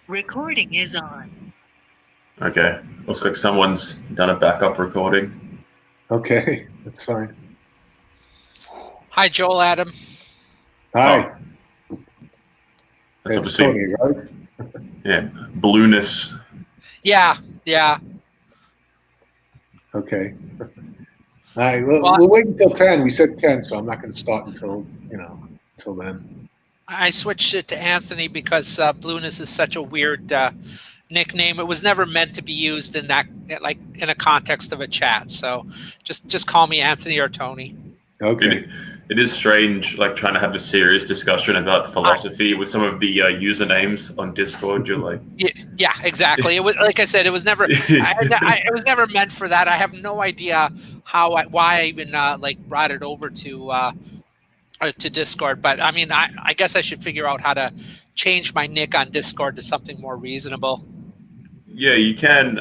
Recording is on. Okay. Looks like someone's done a backup recording. Okay, that's fine. Hi, Joel, Adam. Hi. That's It's obviously, Tony, right? yeah, blueness. Yeah. Okay. All right. Well, Well, we'll wait until 10. We said 10, so I'm not going to start until then. I switched it to Anthony because blueness is such a weird nickname. It was never meant to be used in that, like, in a context of a chat. So just call me Anthony or Tony. Okay. It is strange, like trying to have a serious discussion about philosophy with some of the usernames on Discord. You're like, yeah, exactly. It was, like I said, it was never, it was never meant for that. I have no idea why I even brought it over to Discord. But I mean, I guess I should figure out how to change my nick on Discord to something more reasonable. Yeah, you can.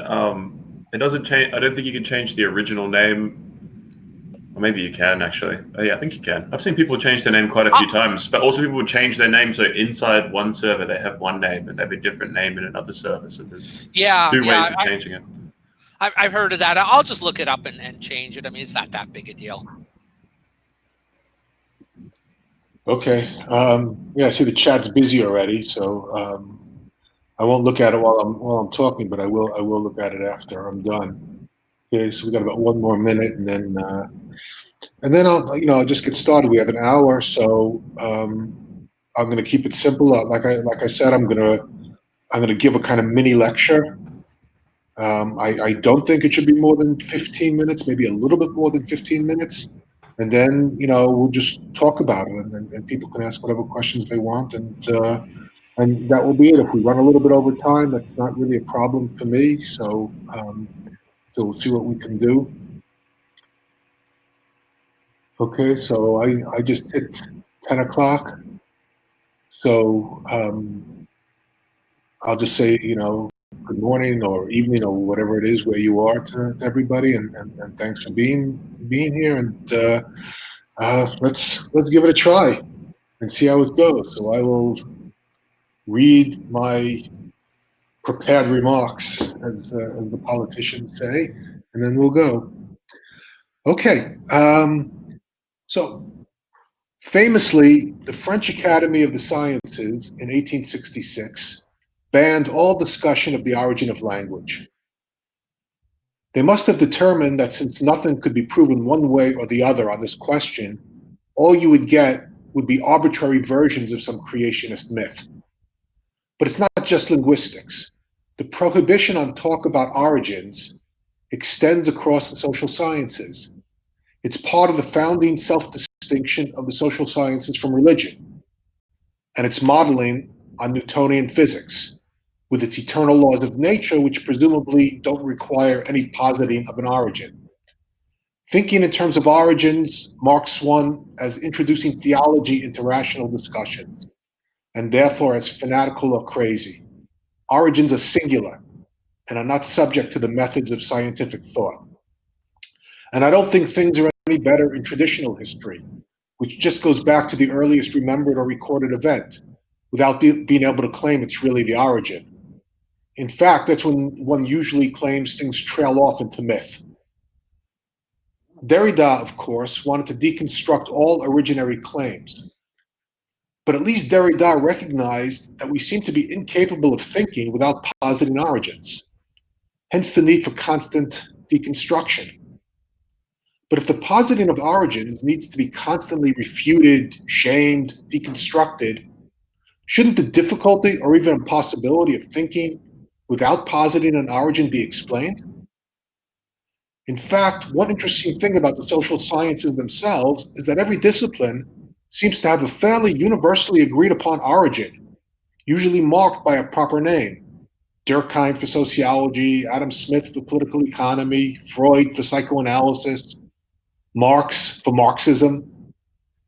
It doesn't change. I don't think you can change the original name. Or maybe you can, actually. Oh, yeah, I think you can. I've seen people change their name quite a few times, but also people would change their name. So inside one server, they have one name, and they have a different name in another server. So there's two ways of changing it. I've heard of that. I'll just look it up and change it. I mean, it's not that big a deal. Okay. Yeah, I see the chat's busy already, so I won't look at it while I'm talking, but I will look at it after I'm done. Okay, so we got about one more minute, and then I'll just get started. We have an hour, so I'm going to keep it simple. Like I said, I'm going to give a kind of mini lecture. I don't think it should be more than 15 minutes, maybe a little bit more than 15 minutes. And then, we'll just talk about it, and people can ask whatever questions they want, and that will be it. If we run a little bit over time, that's not really a problem for me. So we'll see what we can do. Okay, so I just hit 10 o'clock. So I'll just say, good morning or evening or whatever it is where you are to everybody, and thanks for being here, and let's give it a try and see how it goes. So I will read my prepared remarks, as the politicians say, and then we'll go. Okay. So famously, the French Academy of the Sciences in 1866 banned all discussion of the origin of language. They must have determined that since nothing could be proven one way or the other on this question, all you would get would be arbitrary versions of some creationist myth. But it's not just linguistics. The prohibition on talk about origins extends across the social sciences. It's part of the founding self-distinction of the social sciences from religion, and it's modeling on Newtonian physics, with its eternal laws of nature, which presumably don't require any positing of an origin. Thinking in terms of origins marks one as introducing theology into rational discussions, and therefore as fanatical or crazy. Origins are singular and are not subject to the methods of scientific thought. And I don't think things are any better in traditional history, which just goes back to the earliest remembered or recorded event, without being able to claim it's really the origin. In fact, that's when one usually claims things trail off into myth. Derrida, of course, wanted to deconstruct all originary claims. But at least Derrida recognized that we seem to be incapable of thinking without positing origins, hence the need for constant deconstruction. But if the positing of origins needs to be constantly refuted, shamed, deconstructed, shouldn't the difficulty or even impossibility of thinking without positing an origin be explained? In fact, one interesting thing about the social sciences themselves is that every discipline seems to have a fairly universally agreed upon origin, usually marked by a proper name. Durkheim for sociology, Adam Smith for political economy, Freud for psychoanalysis, Marx for Marxism.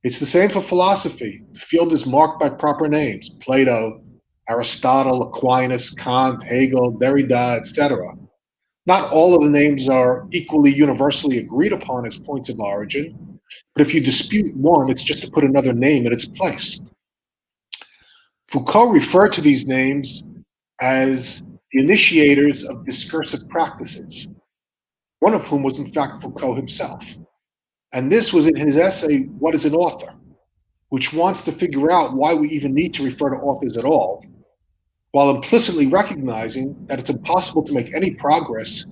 It's the same for philosophy. The field is marked by proper names: Plato, Aristotle, Aquinas, Kant, Hegel, Derrida, etc. Not all of the names are equally universally agreed upon as points of origin, but if you dispute one, it's just to put another name in its place. Foucault referred to these names as the initiators of discursive practices, one of whom was in fact Foucault himself. And this was in his essay, What is an Author?, which wants to figure out why we even need to refer to authors at all, while implicitly recognizing that it's impossible to make any progress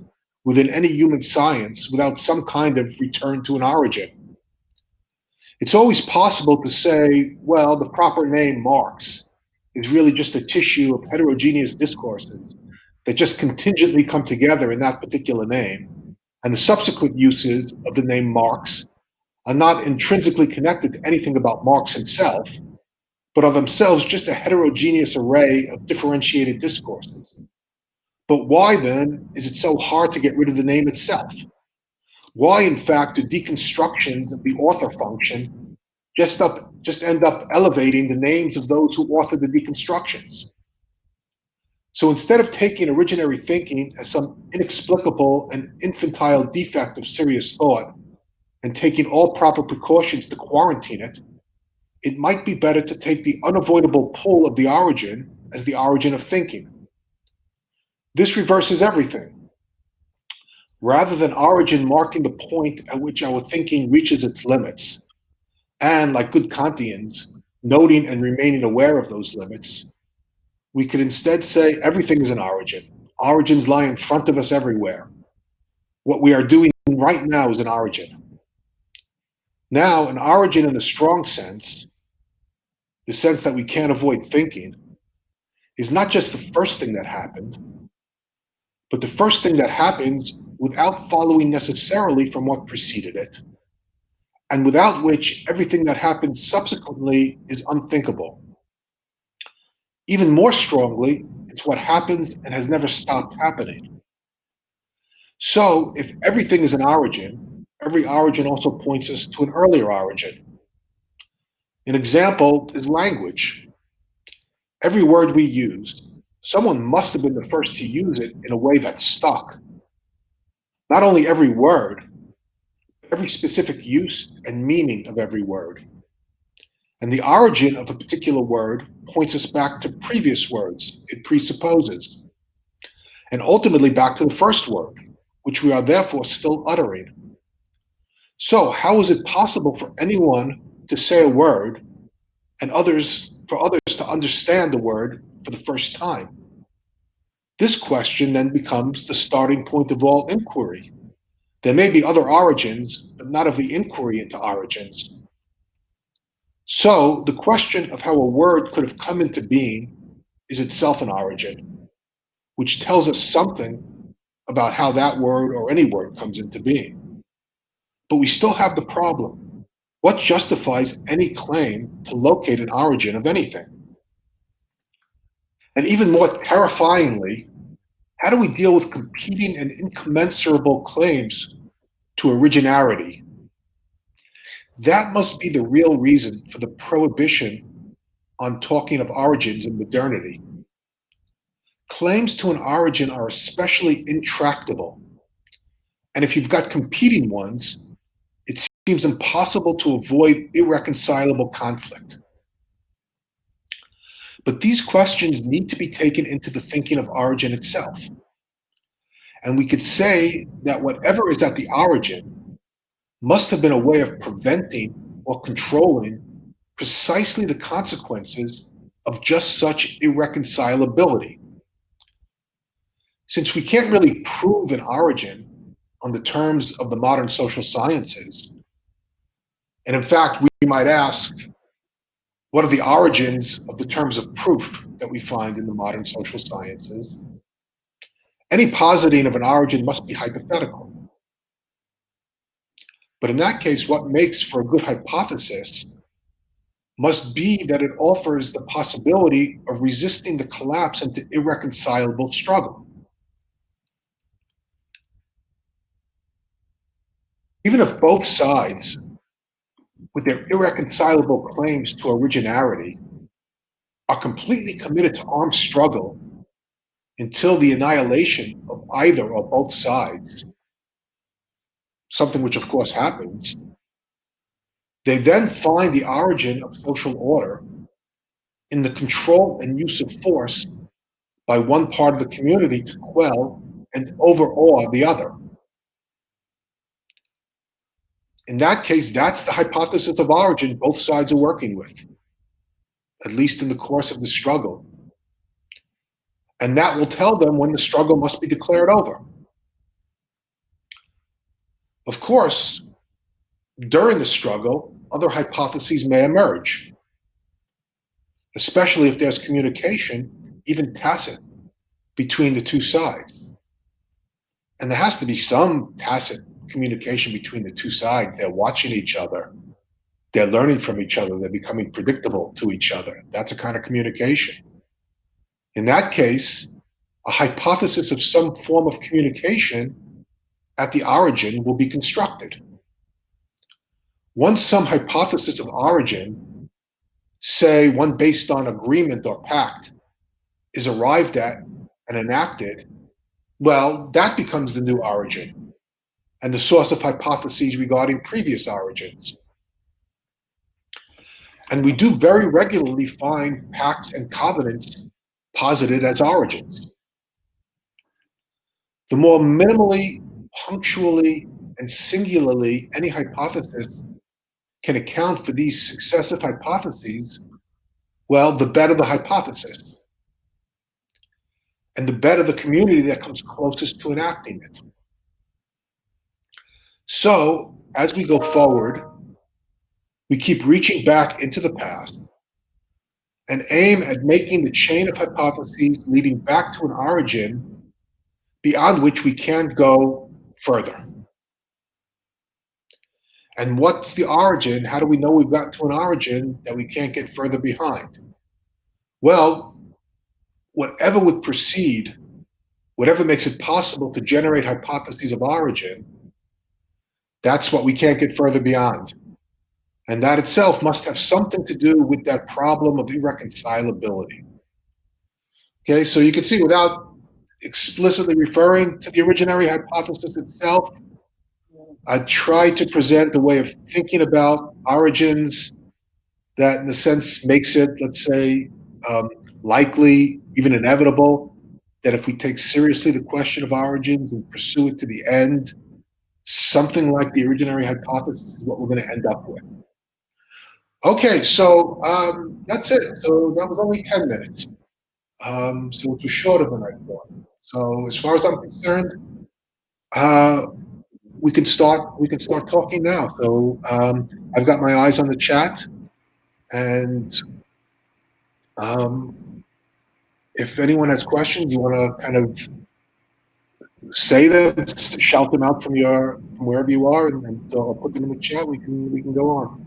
within any human science without some kind of return to an origin. It's always possible to say, well, the proper name, Marx, is really just a tissue of heterogeneous discourses that just contingently come together in that particular name, and the subsequent uses of the name Marx are not intrinsically connected to anything about Marx himself, but are themselves just a heterogeneous array of differentiated discourses. But why then is it so hard to get rid of the name itself? Why, in fact, do deconstructions of the author function just end up elevating the names of those who authored the deconstructions? So instead of taking originary thinking as some inexplicable and infantile defect of serious thought and taking all proper precautions to quarantine it, it might be better to take the unavoidable pull of the origin as the origin of thinking. This reverses everything. Rather than origin marking the point at which our thinking reaches its limits, and like good Kantians, noting and remaining aware of those limits, we could instead say everything is an origin. Origins lie in front of us everywhere. What we are doing right now is an origin. Now, an origin in the strong sense, the sense that we can't avoid thinking, is not just the first thing that happened, but the first thing that happens without following necessarily from what preceded it, and without which everything that happens subsequently is unthinkable. Even more strongly, it's what happens and has never stopped happening. So, if everything is an origin, every origin also points us to an earlier origin. An example is language. Every word we use, someone must have been the first to use it in a way that stuck. Not only every word, but every specific use and meaning of every word. And the origin of a particular word points us back to previous words it presupposes, and ultimately back to the first word, which we are therefore still uttering. So how is it possible for anyone to say a word and for others to understand the word for the first time? This question then becomes the starting point of all inquiry. There may be other origins, but not of the inquiry into origins. So the question of how a word could have come into being is itself an origin, which tells us something about how that word or any word comes into being. But we still have the problem. What justifies any claim to locate an origin of anything? And even more terrifyingly, how do we deal with competing and incommensurable claims to originarity? That must be the real reason for the prohibition on talking of origins in modernity. Claims to an origin are especially intractable. And if you've got competing ones, it seems impossible to avoid irreconcilable conflict. But these questions need to be taken into the thinking of origin itself. And we could say that whatever is at the origin must have been a way of preventing or controlling precisely the consequences of just such irreconcilability. Since we can't really prove an origin on the terms of the modern social sciences, and in fact, we might ask, what are the origins of the terms of proof that we find in the modern social sciences? Any positing of an origin must be hypothetical. But in that case, what makes for a good hypothesis must be that it offers the possibility of resisting the collapse into irreconcilable struggle. Even if both sides, with their irreconcilable claims to originarity, are completely committed to armed struggle until the annihilation of either or both sides, something which of course happens, they then find the origin of social order in the control and use of force by one part of the community to quell and overawe the other. In that case, that's the hypothesis of origin both sides are working with, at least in the course of the struggle. And that will tell them when the struggle must be declared over. Of course, during the struggle, other hypotheses may emerge, especially if there's communication, even tacit, between the two sides. And there has to be some tacit communication between the two sides. They're watching each other. They're learning from each other. They're becoming predictable to each other. That's a kind of communication. In that case, a hypothesis of some form of communication at the origin will be constructed. Once some hypothesis of origin, say one based on agreement or pact, is arrived at and enacted, well, that becomes the new origin and the source of hypotheses regarding previous origins. And we do very regularly find pacts and covenants posited as origins. The more minimally, punctually, and singularly any hypothesis can account for these successive hypotheses, well, the better the hypothesis, and the better the community that comes closest to enacting it. So, as we go forward, we keep reaching back into the past and aim at making the chain of hypotheses leading back to an origin beyond which we can't go further. And what's the origin? How do we know we've gotten to an origin that we can't get further behind? Well, whatever would precede, whatever makes it possible to generate hypotheses of origin, that's what we can't get further beyond. And that itself must have something to do with that problem of irreconcilability. Okay, so you can see without explicitly referring to the originary hypothesis itself, I tried to present a way of thinking about origins that, in a sense, makes it, let's say, likely, even inevitable, that if we take seriously the question of origins and pursue it to the end, something like the originary hypothesis is what we're going to end up with. Okay, so that's it. So that was only 10 minutes. So it was shorter than I thought. So as far as I'm concerned, we can start talking now. So I've got my eyes on the chat, and if anyone has questions, you want to kind of say them, shout them out from wherever you are, and I'll put them in the chat. We can go on.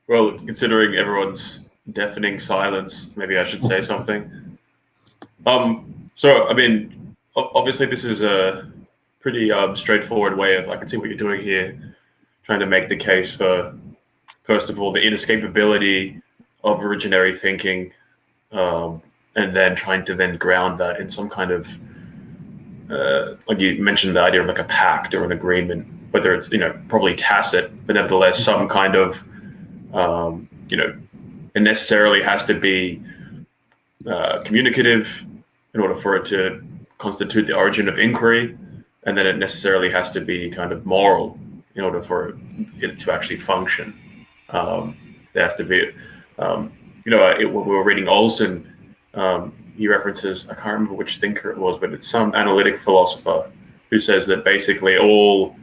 Well, considering everyone's deafening silence, maybe I should say something. So, I mean, obviously this is a pretty straightforward way of, I can see what you're doing here, trying to make the case for, first of all, the inescapability of originary thinking, and then trying to then ground that in some kind of, like you mentioned, the idea of like a pact or an agreement, whether it's, probably tacit, but nevertheless some kind of, it necessarily has to be communicative in order for it to constitute the origin of inquiry, and then it necessarily has to be kind of moral in order for it to actually function. There has to be, when we were reading Olson, he references, I can't remember which thinker it was, but it's some analytic philosopher who says that basically all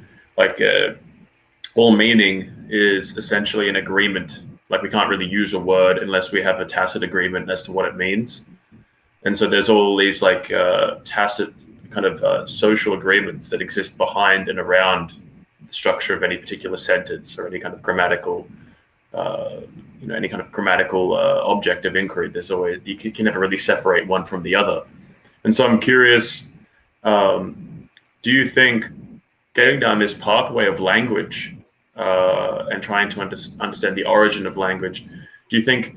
meaning is essentially an agreement. Like, we can't really use a word unless we have a tacit agreement as to what it means. And so there's all these tacit kind of social agreements that exist behind and around the structure of any particular sentence or any kind of grammatical, any kind of grammatical object of inquiry. There's always, you can never really separate one from the other. And so I'm curious, do you think getting down this pathway of language and trying to understand the origin of language, do you think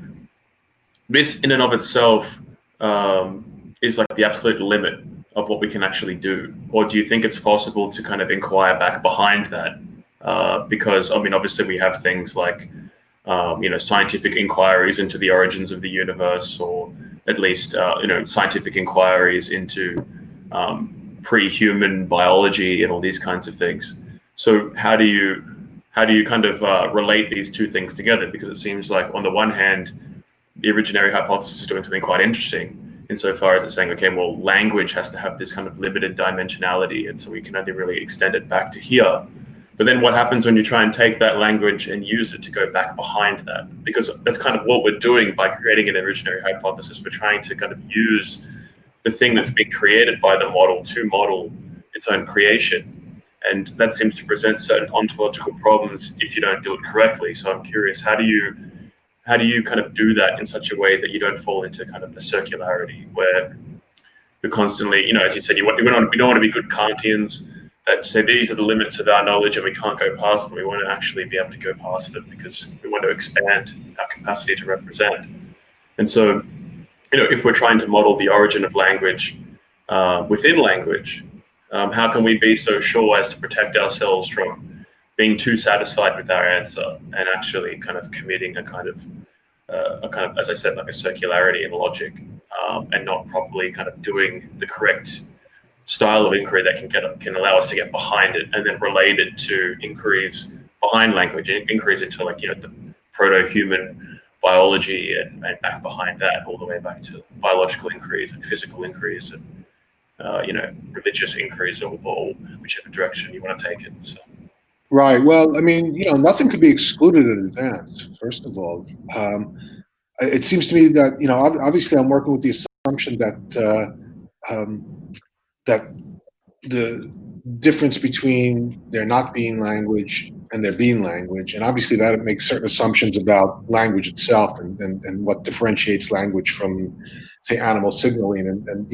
this in and of itself is like the absolute limit of what we can actually do? Or do you think it's possible to kind of inquire back behind that because I mean, obviously we have things like scientific inquiries into the origins of the universe, or at least scientific inquiries into pre-human biology and all these kinds of things. So how do you kind of relate these two things together? Because it seems like on the one hand, the originary hypothesis is doing something quite interesting insofar as it's saying, okay, well, language has to have this kind of limited dimensionality, and so we can only really extend it back to here. But then what happens when you try and take that language and use it to go back behind that? Because that's kind of what we're doing by creating an originary hypothesis. We're trying to kind of use the thing that's been created by the model to model its own creation. And that seems to present certain ontological problems if you don't do it correctly. So I'm curious, how do you kind of do that in such a way that you don't fall into kind of a circularity where you're constantly, as you said, we don't want to be good Kantians that say these are the limits of our knowledge and we can't go past them. We want to actually be able to go past them because we want to expand our capacity to represent. And so, if we're trying to model the origin of language within language, how can we be so sure as to protect ourselves from being too satisfied with our answer and actually kind of committing a kind of, as I said, like a circularity in logic, and not properly kind of doing the correct style of inquiry that can allow us to get behind it and then relate it to inquiries behind language, inquiries into the proto-human biology and back behind that, all the way back to biological inquiries and physical inquiries and religious inquiries, or whichever direction you want to take it. So. Right. Well, I mean, nothing could be excluded in advance. First of all, it seems to me that obviously I'm working with the assumption that that the difference between there not being language and there being language, and obviously that it makes certain assumptions about language itself and what differentiates language from, say, animal signaling, and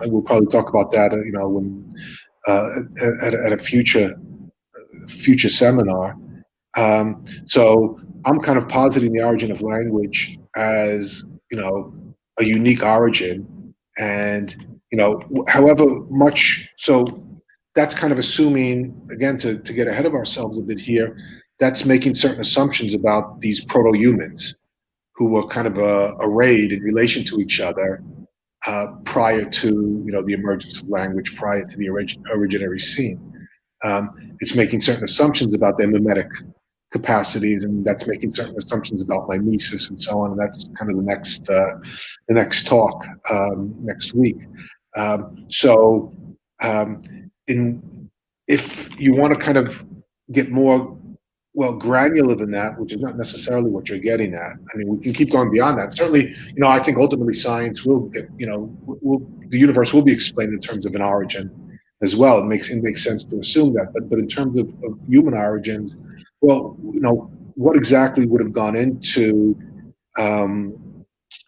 we'll probably talk about that when at a future seminar. So I'm kind of positing the origin of language as a unique origin, and however much, so that's kind of assuming, again, to get ahead of ourselves a bit here, that's making certain assumptions about these proto-humans who were kind of arrayed in relation to each other prior to the emergence of language, prior to the originary scene. It's making certain assumptions about their mimetic capacities, and that's making certain assumptions about mimesis and so on. And that's kind of the next talk next week. If you want to kind of get more granular than that, which is not necessarily what you're getting at. I mean, we can keep going beyond that. Certainly, I think ultimately science will get, the universe will be explained in terms of an origin as well. It makes sense to assume that. But in terms of human origins, well, what exactly would have gone into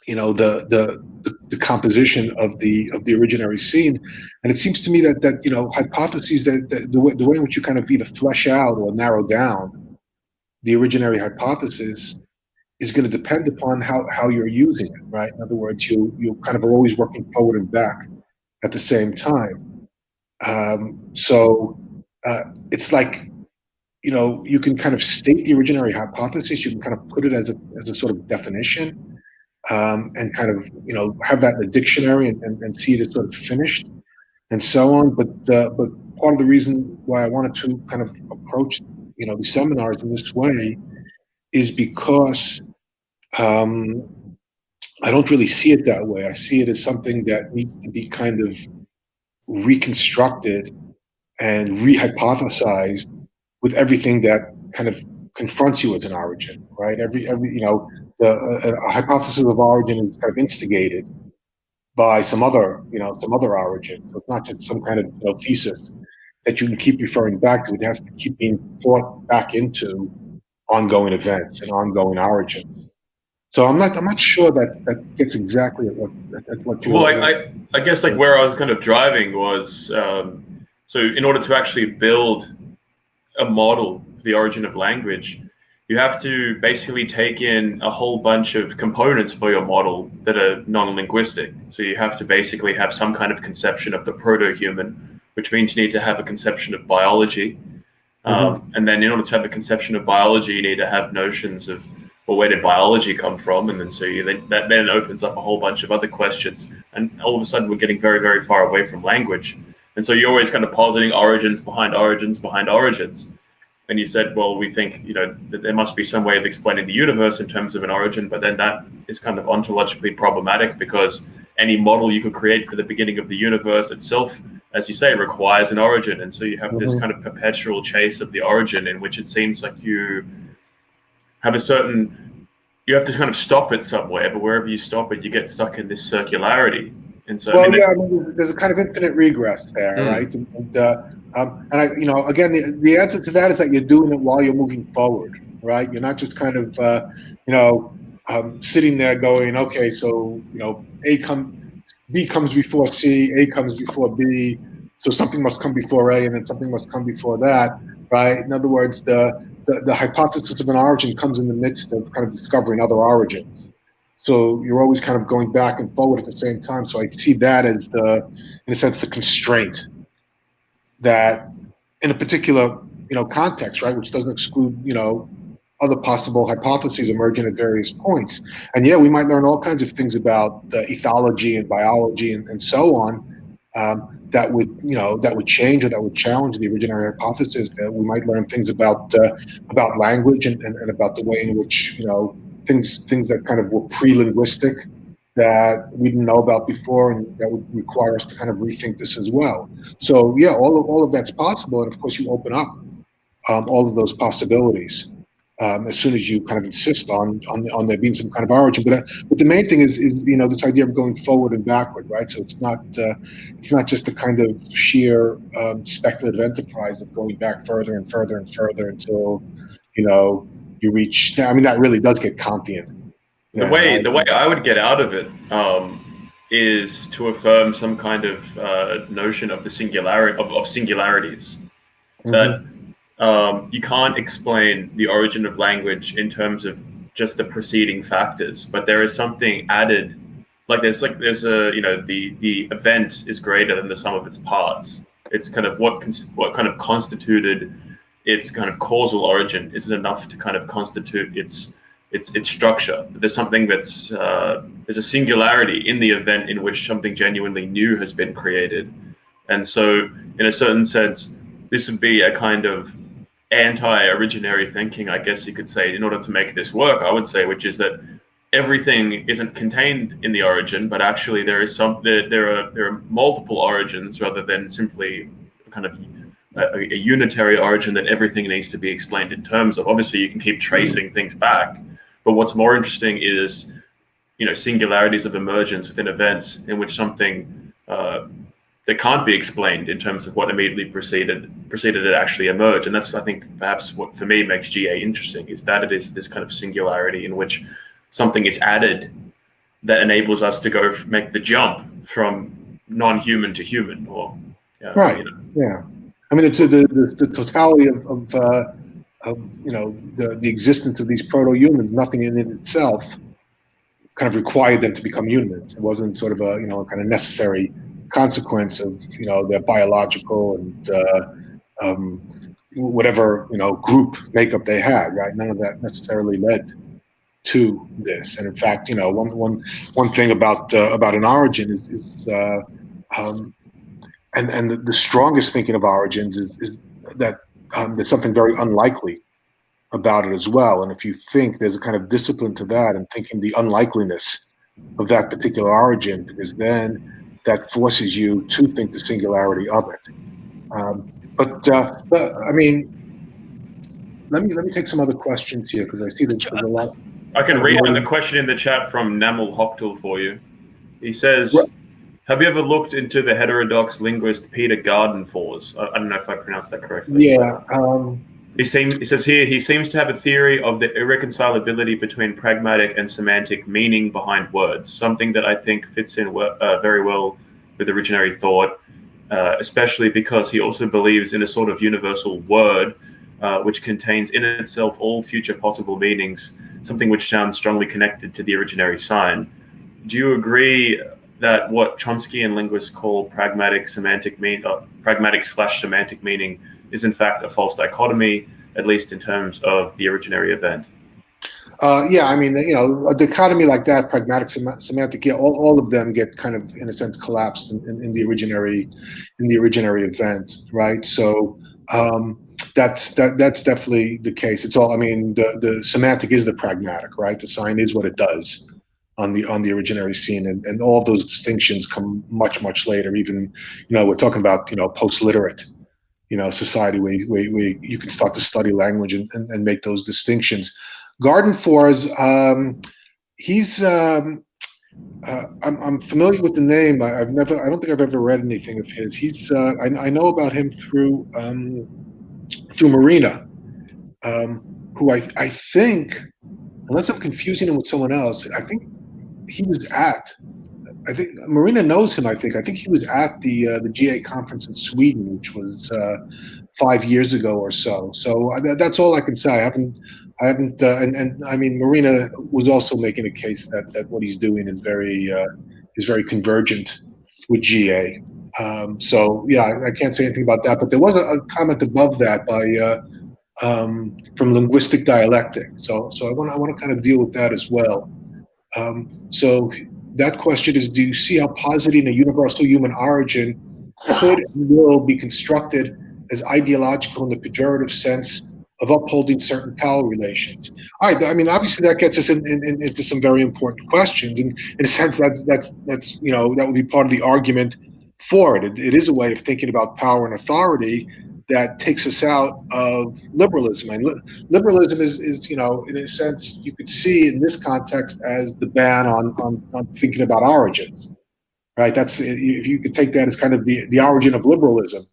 the composition of the originary scene? And it seems to me that hypotheses that the way in which you kind of either flesh out or narrow down the originary hypothesis is going to depend upon how you're using it, right? In other words, you kind of are always working forward and back at the same time. It's like, you can kind of state the originary hypothesis, you can kind of put it as a sort of definition, and kind of, have that in a dictionary and see it as sort of finished and so on. But part of the reason why I wanted to kind of approach, the seminars in this way is because I don't really see it that way. I see it as something that needs to be kind of reconstructed and rehypothesized with everything that kind of confronts you as an origin, right? A hypothesis of origin is kind of instigated by some other origin. So it's not just some kind of thesis that you can keep referring back to. It has to keep being thought back into ongoing events and ongoing origins. So I'm not sure that gets exactly at what you. Well, I guess like where I was kind of driving was so in order to actually build a model for the origin of language, you have to basically take in a whole bunch of components for your model that are non-linguistic. So you have to basically have some kind of conception of the proto-human, which means you need to have a conception of biology. And then in order to have a conception of biology, you need to have notions of, well, where did biology come from? And then that then opens up a whole bunch of other questions. And all of a sudden, we're getting very, very far away from language. And so you're always kind of positing origins behind origins behind origins. And you said, well, we think, that there must be some way of explaining the universe in terms of an origin, but then that is kind of ontologically problematic because any model you could create for the beginning of the universe itself, as you say, requires an origin. And so you have this kind of perpetual chase of the origin in which it seems like you have you have to kind of stop it somewhere, but wherever you stop it, you get stuck in this circularity. And so, there's a kind of infinite regress there, right? And again, the answer to that is that you're doing it while you're moving forward, right? You're not just kind of, sitting there going, okay, so B comes before C, A comes before B, so something must come before A, and then something must come before that, right? In other words, the hypothesis of an origin comes in the midst of kind of discovering other origins. So you're always kind of going back and forward at the same time. So I see that as in a sense, the constraint that in a particular, context, right, which doesn't exclude, other possible hypotheses emerging at various points. And we might learn all kinds of things about ethology and biology and so on that would change or that would challenge the originary hypothesis. That we might learn things about language and about the way in which things that kind of were pre-linguistic that we didn't know about before, and that would require us to kind of rethink this as well. So all of that's possible, and of course you open up all of those possibilities as soon as you kind of insist on there being some kind of origin. But the main thing is this idea of going forward and backward, right? So it's not just the kind of sheer speculative enterprise of going back further and further and further until you reach. I mean, that really does get Kantian. The way I would get out of it is to affirm some kind of notion of the singularity of singularities. That you can't explain the origin of language in terms of just the preceding factors, but there is something added. There's the event is greater than the sum of its parts. It's kind of what kind of constituted its kind of causal origin isn't enough to kind of constitute its structure. There's something there's a singularity in the event in which something genuinely new has been created. And so in a certain sense, this would be a kind of anti-originary thinking, I guess you could say, in order to make this work, I would say, which is that everything isn't contained in the origin, but actually there are multiple origins rather than simply kind of a unitary origin that everything needs to be explained in terms of. Obviously, you can keep tracing things back, but what's more interesting is, singularities of emergence within events in which something that can't be explained in terms of what immediately preceded it actually emerge. And that's, I think, perhaps what for me makes GA interesting, is that it is this kind of singularity in which something is added that enables us to make the jump from non-human to human, or right. Yeah. I mean, the totality of the existence of these proto-humans, nothing in it itself kind of required them to become humans. It wasn't sort of a kind of necessary consequence of their biological and whatever group makeup they had. Right, none of that necessarily led to this. And in fact, one thing about an origin is and the strongest thinking of origins is that there's something very unlikely about it as well. And if you think, there's a kind of discipline to that, and thinking the unlikeliness of that particular origin, because then that forces you to think the singularity of it. But I mean, let me take some other questions here, because I see that there's a lot. I can read the question in the chat from Namel Hochtul for you. He says, have you ever looked into the heterodox linguist Peter Gardenfors? I don't know if I pronounced that correctly. Yeah. He says here, he seems to have a theory of the irreconcilability between pragmatic and semantic meaning behind words, something that I think fits in very well with originary thought, especially because he also believes in a sort of universal word, which contains in itself all future possible meanings, something which sounds strongly connected to the originary sign. Do you agree that what Chomskyan linguists call pragmatic/semantic meaning is in fact a false dichotomy, at least in terms of the originary event. Yeah, I mean, a dichotomy like that, pragmatic, semantic, yeah, all of them get kind of, in a sense, collapsed in the originary event, right? So that's definitely the case. It's all, I mean, the semantic is the pragmatic, right? The sign is what it does on the originary scene, and all of those distinctions come much later. Even, we're talking about post-literate, society where you can start to study language and make those distinctions. Gardenfors, he's I'm familiar with the name. I don't think I've ever read anything of his. He's I know about him through Marina, who I think, unless I'm confusing him with someone else, I think he was at. I think Marina knows him. I think he was at the GA conference in Sweden, which was 5 years ago or so. So that's all I can say. I haven't, and I mean, Marina was also making a case that what he's doing is very convergent with GA. So yeah, I can't say anything about that. But there was a comment above that by from linguistic dialectic. So I want to kind of deal with that as well. So that question is: do you see how positing a universal human origin could and will be constructed as ideological in the pejorative sense of upholding certain power relations? All right. I mean, obviously that gets us into some very important questions, and in a sense, that's that would be part of the argument for it. It is a way of thinking about power and authority that takes us out of liberalism. And liberalism is in a sense, you could see in this context as the ban on thinking about origins, right? That's, if you could take that as kind of the origin of liberalism,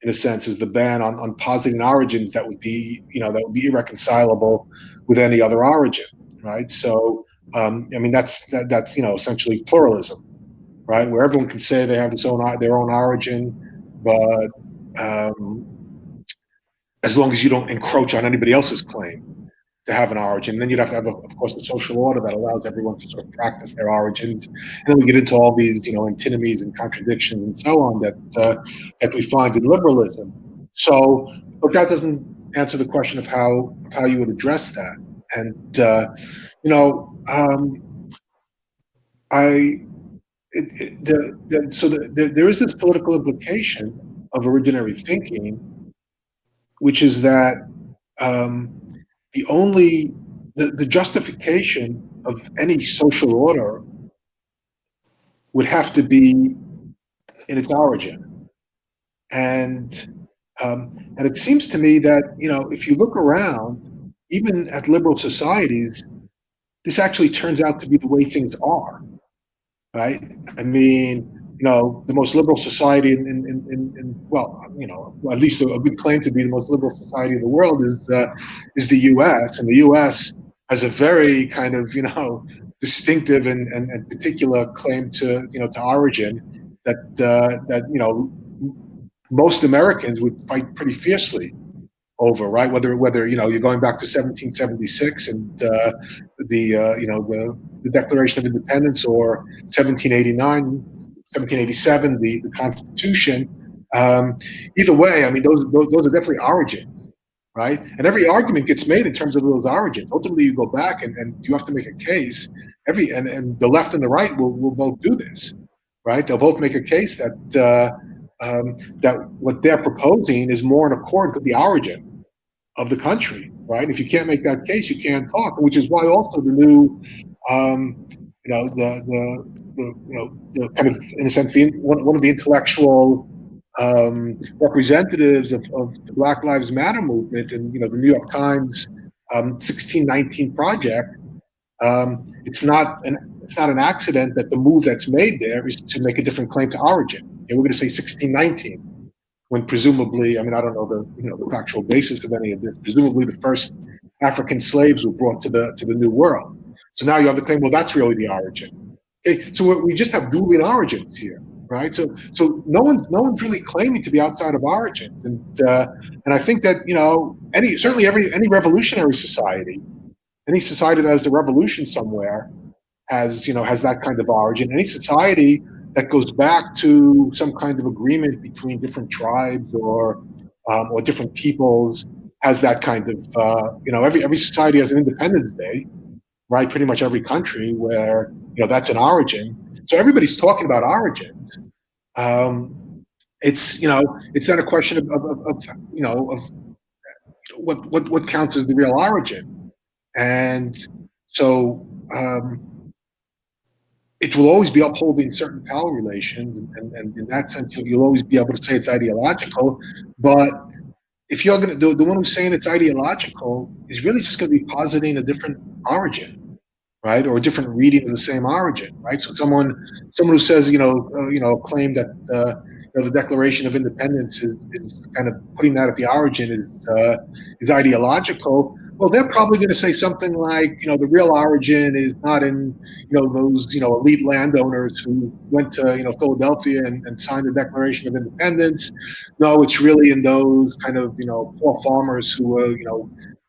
in a sense, is the ban on positing origins that would be irreconcilable with any other origin, right? So, I mean, that's essentially pluralism, right? Where everyone can say they have their own origin, but as long as you don't encroach on anybody else's claim to have an origin. Then you'd have to have, of course, a social order that allows everyone to sort of practice their origins. And then we get into all these, antinomies and contradictions and so on that we find in liberalism. So, but that doesn't answer the question of how you would address that. And there is this political implication of originary thinking, which is that the justification of any social order would have to be in its origin, and it seems to me that if you look around, even at liberal societies, this actually turns out to be the way things are, right? I mean, the most liberal society at least a good claim to be the most liberal society in the world is the U.S. And the U.S. has a very kind of distinctive and particular claim to origin that most Americans would fight pretty fiercely over, right? Whether you're going back to 1776 and the Declaration of Independence, or 1787, the Constitution. Either way, I mean, those are definitely origins, right? And every argument gets made in terms of those origins. Ultimately, you go back and you have to make a case. And the left and the right will both do this, right? They'll both make a case that that what they're proposing is more in accord with the origin of the country, right? If you can't make that case, you can't talk. Which is why also the new, the kind of, in a sense, one of the intellectual representatives of the Black Lives Matter movement, and the New York Times 1619 Project. It's not an accident that the move that's made there is to make a different claim to origin. And we're going to say 1619, when presumably, I mean, I don't know the factual basis of any of this. Presumably, the first African slaves were brought to the New World. So now you have the claim, well, that's really the origin. Okay, so we just have dueling origins here, right? So no one's really claiming to be outside of origins, and I think that any revolutionary society, any society that has a revolution somewhere has that kind of origin. Any society that goes back to some kind of agreement between different tribes or or different peoples has that kind of, every society has an Independence Day, right? Pretty much every country where, that's an origin. So everybody's talking about origins. It's not a question of what counts as the real origin, and so it will always be upholding certain power relations, and in that sense, you'll always be able to say it's ideological. But if you're going to, the one who's saying it's ideological is really just going to be positing a different origin, right, or a different reading of the same origin, right? So someone who says, claim that the Declaration of Independence is kind of putting that at the origin is ideological. Well, they're probably going to say something like, the real origin is not in, those, elite landowners who went to, Philadelphia and signed the Declaration of Independence. No, it's really in those kind of, poor farmers who were,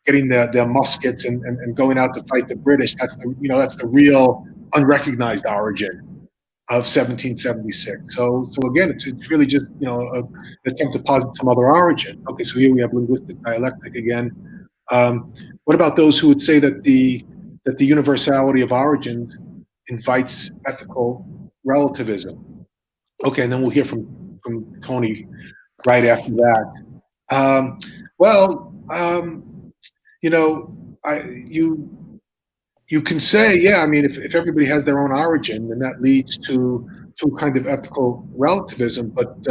getting their muskets and going out to fight the British. That's the real unrecognized origin of 1776. So again, it's really just, an attempt to posit some other origin. Okay, so here we have linguistic dialectic again. What about those who would say that the universality of origins invites ethical relativism? Okay, and then we'll hear from Tony right after that. You can say, yeah, I mean, if everybody has their own origin, then that leads to kind of ethical relativism. But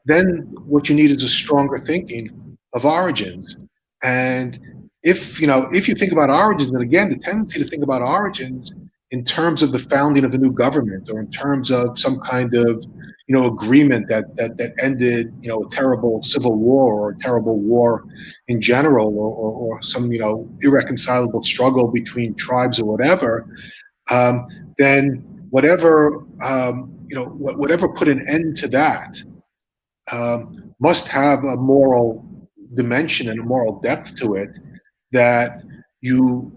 then what you need is a stronger thinking of origins. And if you think about origins, and again, the tendency to think about origins in terms of the founding of a new government, or in terms of some kind of agreement that ended a terrible civil war, or a terrible war in general, or some irreconcilable struggle between tribes or whatever, then whatever put an end to that must have a moral dimension and a moral depth to it that you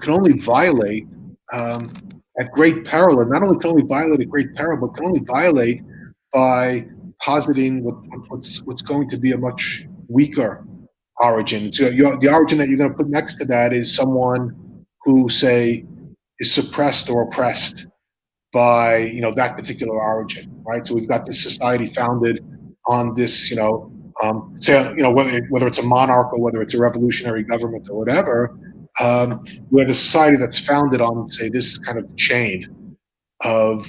can only violate at great peril, and not only can only violate at great peril, but can only violate by positing what's going to be a much weaker origin. So the origin that you're going to put next to that is someone who, say, is suppressed or oppressed by that particular origin, right? So we've got this society founded on this, whether it's a monarch or whether it's a revolutionary government or whatever. We have a society that's founded on, say, this kind of chain of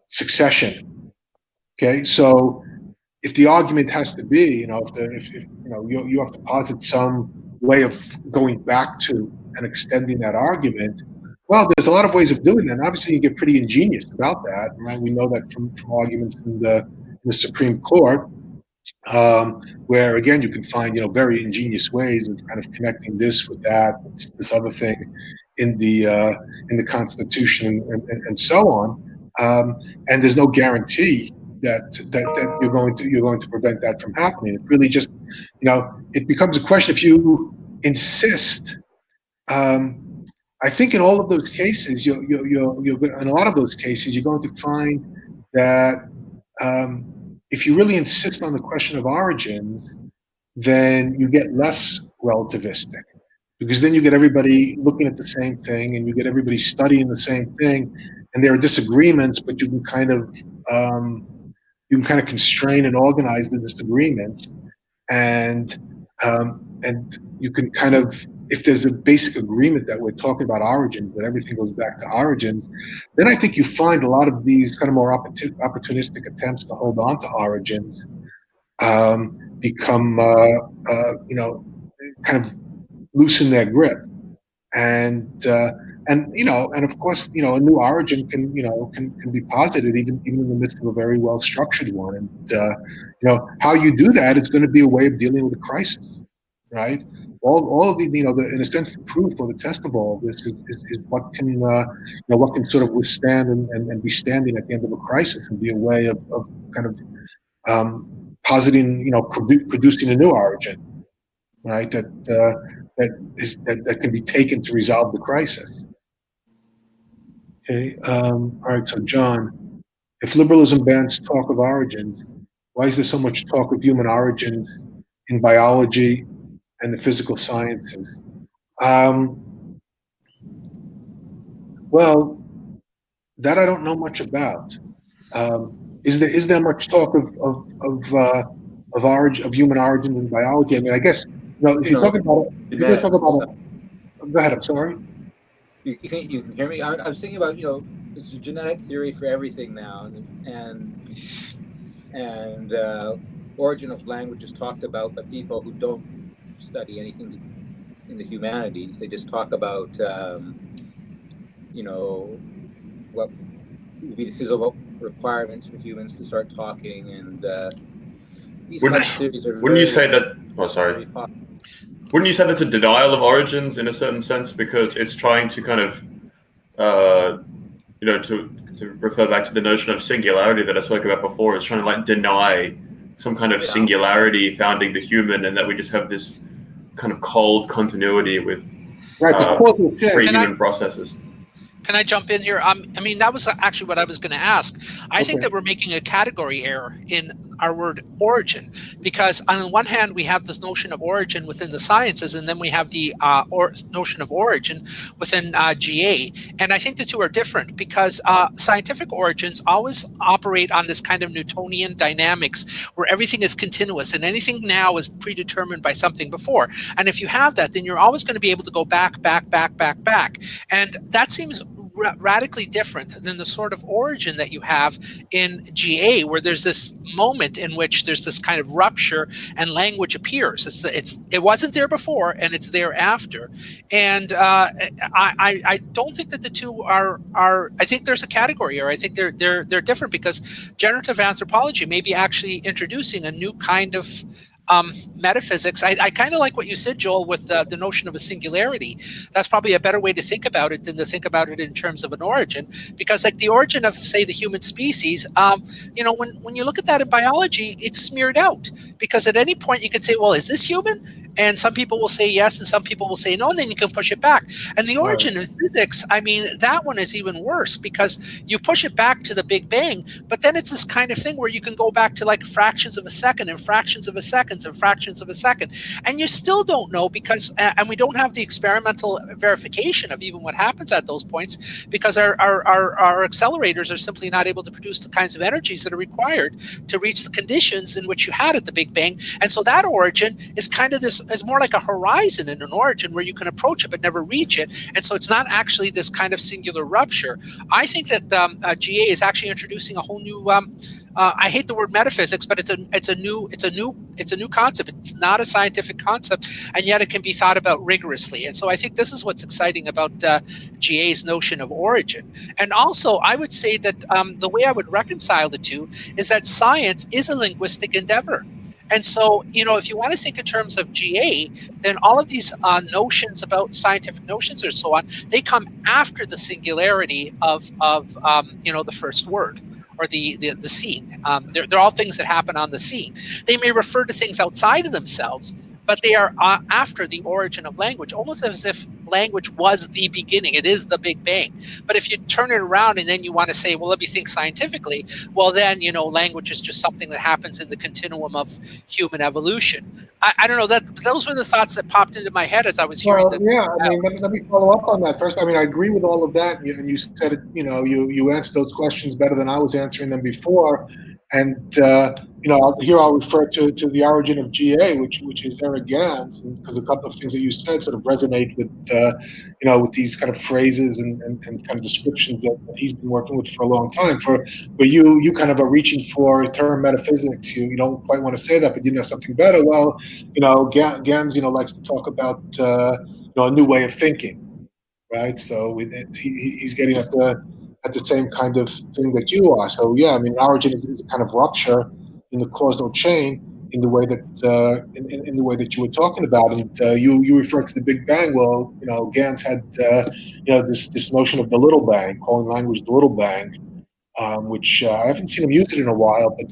succession. Okay, so if the argument has to be, if you have to posit some way of going back to and extending that argument, well, there's a lot of ways of doing that. And obviously, you get pretty ingenious about that, right? We know that from arguments in the Supreme Court, where again you can find very ingenious ways of kind of connecting this with that, this other thing in the Constitution, and so on. And there's no guarantee that you're going to prevent that from happening. It really just it becomes a question if you insist. I think in all of those cases, you're in a lot of those cases, you're going to find that if you really insist on the question of origins, then you get less relativistic, because then you get everybody looking at the same thing, and you get everybody studying the same thing, and there are disagreements, but you can kind of constrain and organize the disagreements, and you can kind of, if there's a basic agreement that we're talking about origins, that everything goes back to origins, then I think you find a lot of these kind of more opportunistic attempts to hold on to origins become, kind of loosen their grip. And of course, a new origin can be posited even in the midst of a very well structured one. And how you do that is going to be a way of dealing with a crisis, right? All of the, in a sense, the proof or the test of all of this is what can sort of withstand and be standing at the end of a crisis, and be a way of kind of positing, producing a new origin, right? That can be taken to resolve the crisis. Okay. All right. So, John, if liberalism bans talk of origins, Why is there so much talk of human origins in biology and the physical sciences? Well, that I don't know much about. Is there much talk of origin, of human origins in biology? I mean, I guess if you're talking about it, if you're going to talk about it, go ahead. I'm sorry. You can hear me. I was thinking about it's a genetic theory for everything now, and origin of language is talked about by people who don't study anything in the humanities. They just talk about what would be the physical requirements for humans to start talking, and these kind of theories are wouldn't you say that? Oh, sorry. Wouldn't you say that's a denial of origins in a certain sense, because it's trying to kind of, to refer back to the notion of singularity that I spoke about before. It's trying to deny some kind of singularity founding the human, and that we just have this kind of cold continuity with pre-human processes. Can I jump in here? I mean, that was actually what I was going to ask. I think that we're making a category error in our word origin, because on the one hand, we have this notion of origin within the sciences, and then we have the notion of origin within GA. And I think the two are different, because scientific origins always operate on this kind of Newtonian dynamics where everything is continuous and anything now is predetermined by something before. And if you have that, then you're always going to be able to go back. And that seems radically different than the sort of origin that you have in GA, where there's this moment in which there's this kind of rupture and language appears. It wasn't there before and it's there after. And I don't think that the two are. I think there's a category, or I think they're different, because generative anthropology may be actually introducing a new kind of metaphysics. I kind of like what you said, Joel, with the notion of a singularity. That's probably a better way to think about it than to think about it in terms of an origin, because the origin of, say, the human species, when you look at that in biology, it's smeared out, because at any point you could say, well, is this human? And some people will say yes, and some people will say no, and then you can push it back. And the origin in physics, I mean, that one is even worse, because you push it back to the Big Bang, but then it's this kind of thing where you can go back to fractions of a second and fractions of a second and fractions of a second. And you still don't know, because, and we don't have the experimental verification of even what happens at those points, because our accelerators are simply not able to produce the kinds of energies that are required to reach the conditions in which you had at the Big Bang. And so that origin is kind of this, is more like a horizon in an origin where you can approach it but never reach it. And so it's not actually this kind of singular rupture. I think that GA is actually introducing a whole new, I hate the word metaphysics, but it's a new concept. It's not a scientific concept, and yet it can be thought about rigorously. And so I think this is what's exciting about GA's notion of origin. And also, I would say that the way I would reconcile the two is that science is a linguistic endeavor. And so, if you want to think in terms of GA, then all of these notions about scientific notions or so on, they come after the singularity of the first word, or the scene. They're all things that happen on the scene. They may refer to things outside of themselves, but they are after the origin of language, almost as if language was the beginning. It is the Big Bang. But if you turn it around and then you want to say, well, let me think scientifically, well, then, language is just something that happens in the continuum of human evolution. I don't know, those were the thoughts that popped into my head as I was hearing them. Yeah, I mean, let me follow up on that first. I mean, I agree with all of that. And you said it, you answered those questions better than I was answering them before. And, here I'll refer to the origin of GA, which is Eric Gans, because a couple of things that you said sort of resonate with, with these kind of phrases and kind of descriptions that he's been working with for a long time. But you kind of are reaching for a term metaphysics. You don't quite want to say that, but you know something better. Well, Gans, likes to talk about, a new way of thinking, right? So he's getting at the same kind of thing that you are. So yeah, I mean, origin is a kind of rupture in the causal chain in the way that in the way that you were talking about. And you referred to the Big Bang. Well, Gans had this notion of the little bang, calling language the little bang, which I haven't seen him use it in a while, but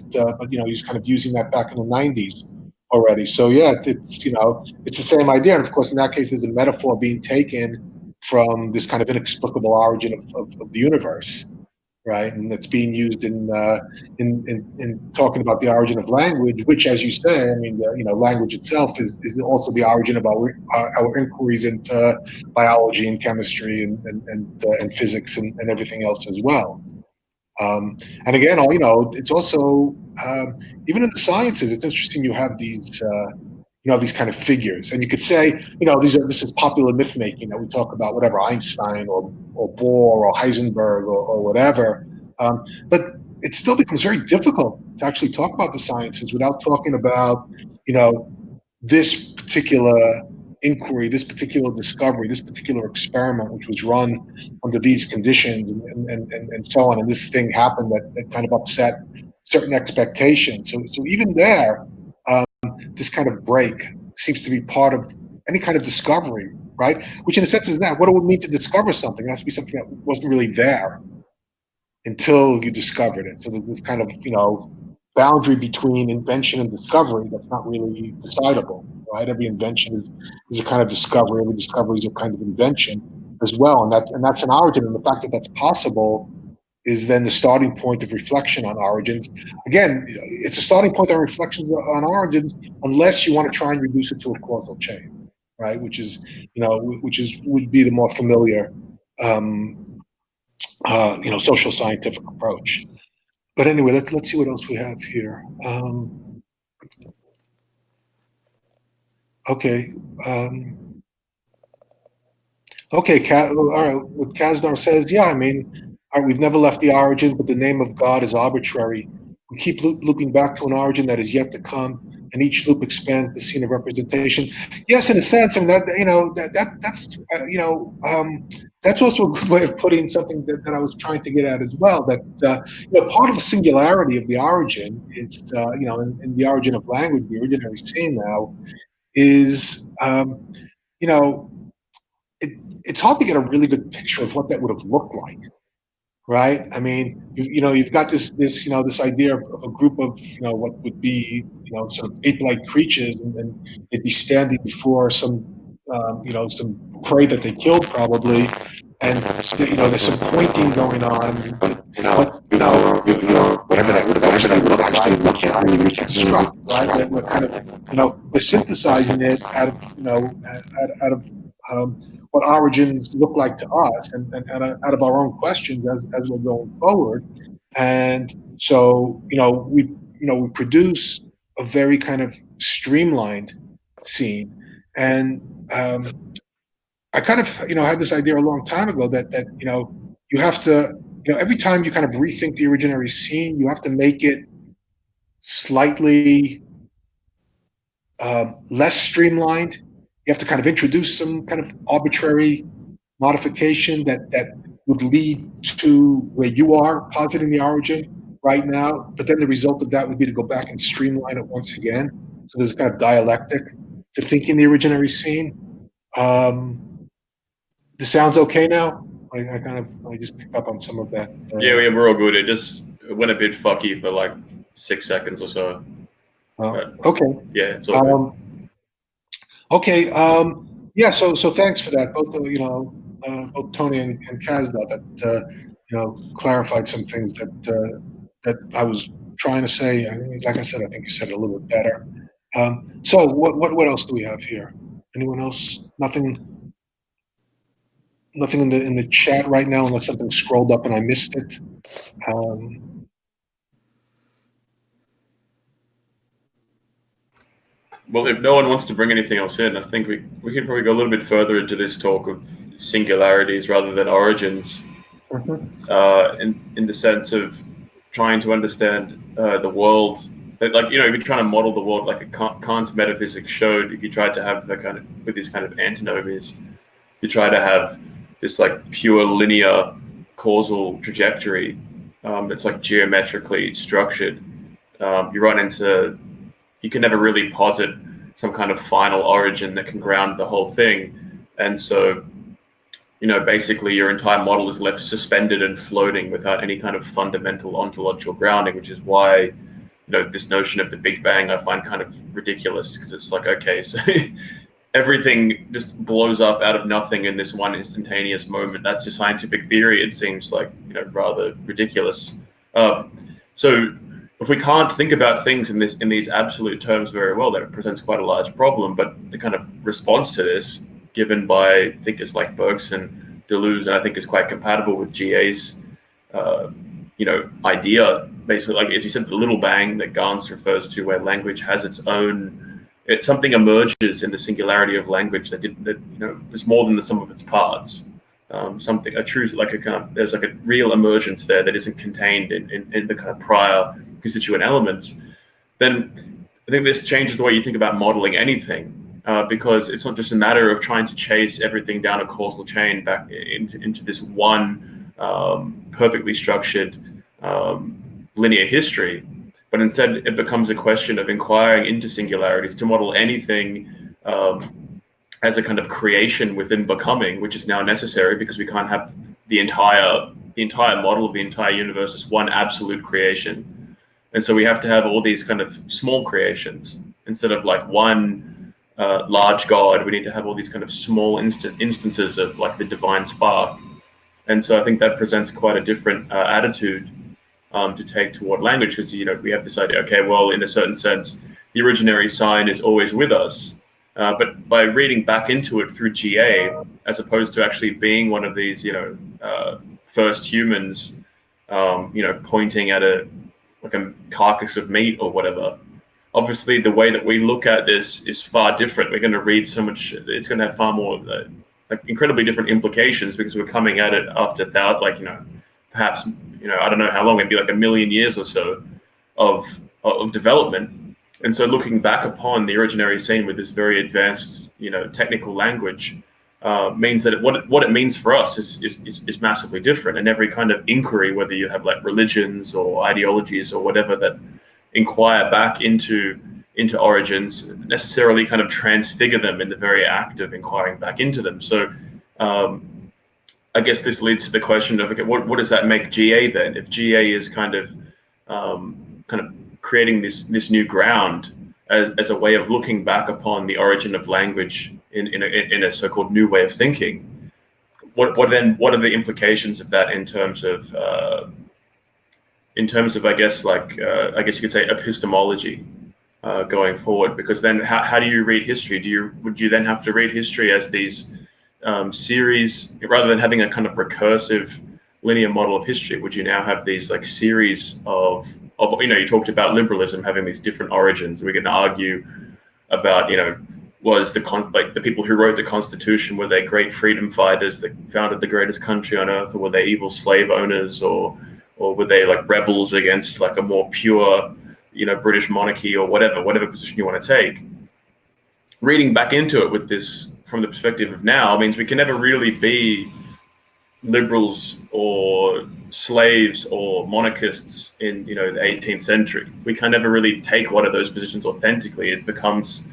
he's kind of using that back in the 90s already. So yeah, it's the same idea. And of course, in that case, there's a metaphor being taken from this kind of inexplicable origin of the universe. right? And it's being used in talking about the origin of language, which, as you say, I mean, language itself is also the origin of our inquiries into biology and chemistry and physics and everything else as well. And again, it's also even in the sciences. It's interesting. You have these. These kind of figures, and you could say, this is popular myth making, that we talk about whatever Einstein or Bohr or Heisenberg or whatever, but it still becomes very difficult to actually talk about the sciences without talking about, this particular inquiry, this particular discovery, this particular experiment, which was run under these conditions and so on, and this thing happened that kind of upset certain expectations. So even there. This kind of break seems to be part of any kind of discovery, right? Which in a sense is that what it would mean to discover something. It has to be something that wasn't really there until you discovered it. So there's this kind of, boundary between invention and discovery that's not really decidable, right? Every invention is a kind of discovery. Every discovery is a kind of invention as well. And that's an origin. And the fact that that's possible is then the starting point of reflection on origins. Again, it's a starting point on reflections on origins, unless you want to try and reduce it to a causal chain, right? Which would be the more familiar, social scientific approach. But anyway, let's see what else we have here. Okay. Okay, all right. What Kazdar says, yeah, I mean, all right, we've never left the origin, but the name of God is arbitrary. We keep looping back to an origin that is yet to come, and each loop expands the scene of representation. Yes, in a sense, I mean that's also a good way of putting something that I was trying to get at as well. That part of the singularity of the origin is in the origin of language, the originary scene now is it's hard to get a really good picture of what that would have looked like. Right. I mean, you've got this idea of a group of, what would be, sort of ape-like creatures, and they'd be standing before some prey that they killed probably, and there's some pointing going on, whatever that would have actually looked like, we can't construct, right? We're kind of, we're synthesizing it out of what origins look like to us, and out of our own questions as we're going forward. And so we produce a very kind of streamlined scene. And I kind of had this idea a long time ago that you have to every time you kind of rethink the originary scene, you have to make it slightly less streamlined. You have to kind of introduce some kind of arbitrary modification that would lead to where you are positing the origin right now. But then the result of that would be to go back and streamline it once again. So there's kind of dialectic to thinking the originary scene. This sounds okay now? I just picked up on some of that. Yeah, we're all good. It went a bit fucky for like 6 seconds or so. Okay. Yeah, it's all good. Okay. Yeah. So thanks for that, both both Tony and Kazda, that clarified some things that I was trying to say. Like I said, I think you said it a little bit better. So what else do we have here? Anyone else? Nothing in the chat right now, unless something scrolled up and I missed it. Well, if no one wants to bring anything else in, I think we can probably go a little bit further into this talk of singularities rather than origins, in the sense of trying to understand the world. Like, if you're trying to model the world like Kant's metaphysics showed, if you tried to have with these kind of antinomies, you try to have this like pure linear causal trajectory. It's like geometrically structured. You can never really posit some kind of final origin that can ground the whole thing. And so, basically your entire model is left suspended and floating without any kind of fundamental ontological grounding, which is why, this notion of the Big Bang I find kind of ridiculous, because it's like, okay, so everything just blows up out of nothing in this one instantaneous moment. That's a scientific theory. It seems like, rather ridiculous. So if we can't think about things in these absolute terms very well, that presents quite a large problem. But the kind of response to this, given by thinkers like Bergson, Deleuze, and I think is quite compatible with GA's, idea. Basically, like as you said, the little bang that Gans refers to, where language has its own, something emerges in the singularity of language that is more than the sum of its parts. Something a true, like a kind of, there's like a real emergence there that isn't contained in the kind of prior constituent elements. Then I think this changes the way you think about modeling anything, because it's not just a matter of trying to chase everything down a causal chain back into this one perfectly structured linear history, but instead it becomes a question of inquiring into singularities to model anything as a kind of creation within becoming, which is now necessary because we can't have the entire model of the entire universe as one absolute creation. And so we have to have all these kind of small creations. Instead of like one large God, we need to have all these kind of small instances of like the divine spark. And so I think that presents quite a different attitude to take toward language, because we have this idea, okay, well, in a certain sense, the originary sign is always with us. But by reading back into it through GA, as opposed to actually being one of these, first humans, pointing at a carcass of meat or whatever, obviously the way that we look at this is far different. We're going to read so much; it's going to have far more incredibly different implications, because we're coming at it after perhaps I don't know how long, maybe like 1 million years or so of development. And so looking back upon the originary scene with this very advanced, technical language means that what it means for us is massively different. And every kind of inquiry, whether you have like religions or ideologies or whatever that inquire back into origins, necessarily kind of transfigure them in the very act of inquiring back into them. So I guess this leads to the question of, okay, what does that make GA then? If GA is kind of creating this new ground as a way of looking back upon the origin of language in a so-called new way of thinking, what are the implications of that in terms of I guess you could say epistemology going forward? Because then how do you read history? Would you then have to read history as these series, rather than having a kind of recursive linear model of history? Would you now have these like series of you talked about liberalism having these different origins. We're going to argue about, was the people who wrote the Constitution, were they great freedom fighters that founded the greatest country on earth, or were they evil slave owners, or were they like rebels against like a more pure, British monarchy, or whatever position you want to take? Reading back into it with this from the perspective of now means we can never really be liberals or slaves or monarchists in the 18th century. We can never really take one of those positions authentically. It becomes,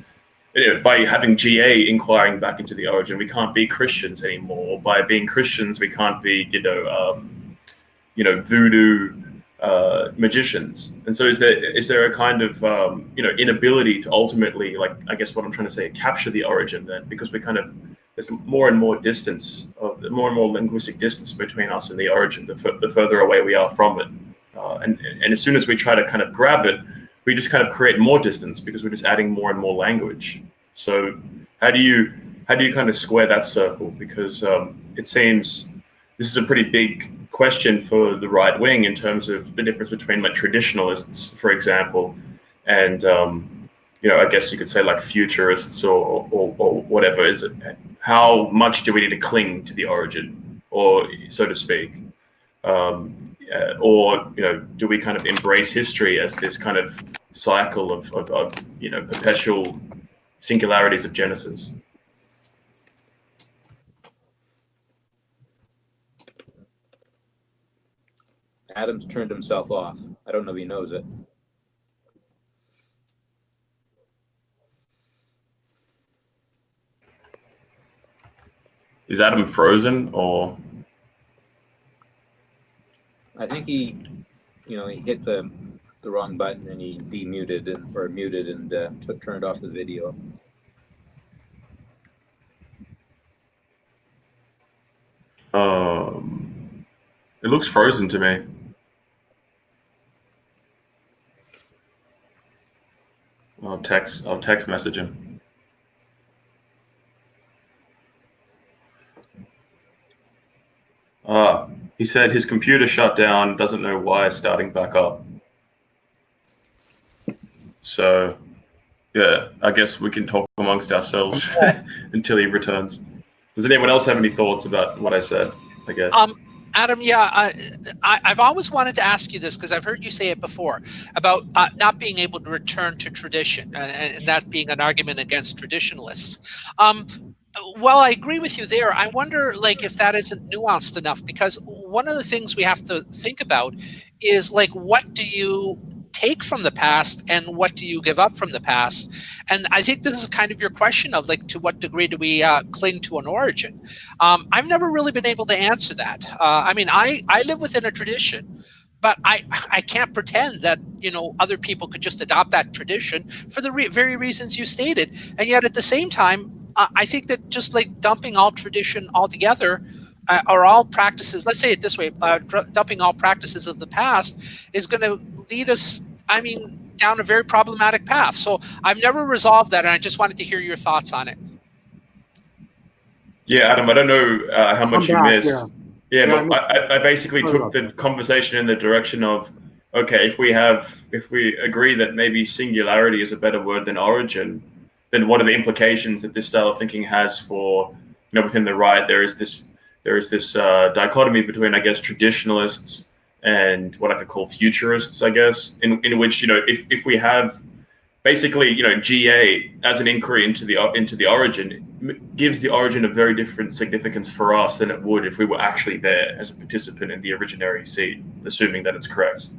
by having GA inquiring back into the origin, we can't be Christians anymore. By being Christians, we can't be voodoo magicians. And so is there a kind of inability to ultimately, like, I guess what I'm trying to say, capture the origin then, because there's more and more distance, more and more linguistic distance between us and the origin, the further away we are from it. And as soon as we try to kind of grab it, we just kind of create more distance, because we're just adding more and more language. So how do you kind of square that circle? Because it seems this is a pretty big question for the right wing in terms of the difference between like traditionalists, for example, and I guess you could say like futurists or whatever. Is it, how much do we need to cling to the origin, or so to speak, or do we kind of embrace history as this kind of cycle of perpetual singularities of Genesis? Adam's turned himself off. I don't know if he knows it. Is Adam frozen, or? I think he hit the wrong button and he demuted or muted and turned off the video. It looks frozen to me. I'll text message him. He said his computer shut down, doesn't know why, starting back up. So, yeah, I guess we can talk amongst ourselves until he returns. Does anyone else have any thoughts about what I said, I guess? Adam, yeah, I've always wanted to ask you this because I've heard you say it before about not being able to return to tradition and that being an argument against traditionalists. Well, I agree with you there. I wonder, like, if that isn't nuanced enough, because one of the things we have to think about is, like, what do you take from the past and what do you give up from the past? And I think this is kind of your question of, like, to what degree do we cling to an origin? I've never really been able to answer that. I mean, I live within a tradition, but I can't pretend that, you know, other people could just adopt that tradition for the very reasons you stated. And yet at the same time, I think that just like dumping all tradition altogether or all practices, let's say it this way, dumping all practices of the past is going to lead us, I mean, down a very problematic path. So I've never resolved that, and I just wanted to hear your thoughts on it. Yeah, Adam, I don't know how much you missed. But I basically took the conversation in the direction of, okay, if we agree that maybe singularity is a better word than origin, then what are the implications that this style of thinking has for, you know, within the right? There is this dichotomy between, I guess, traditionalists and what I could call futurists, I guess, in which, you know, if we have basically, you know, GA as an inquiry into the origin gives the origin a very different significance for us than it would if we were actually there as a participant in the originary seed, assuming that it's correct.